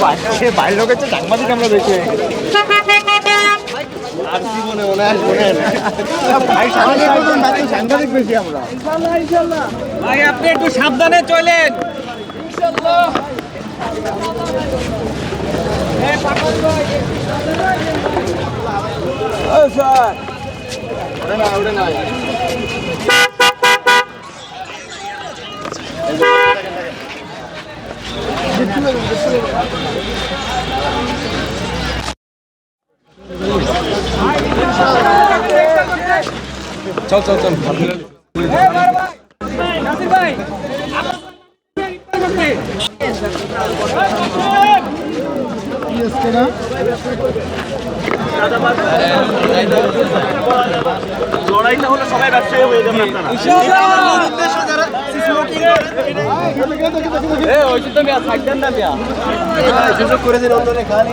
বাইরের লোকের চেয়ে ডাকবাজি আমরা দেখি আর জীবনে মনে আসবো ভাই সাংঘাতিক বেশি আমরা ভাই আপনি একটু সাবধানে চলেন। চল চল চল লড়াইটা হলে সবাই ব্যবসায়ী হয়ে যাবে করে দিন অন্য খালি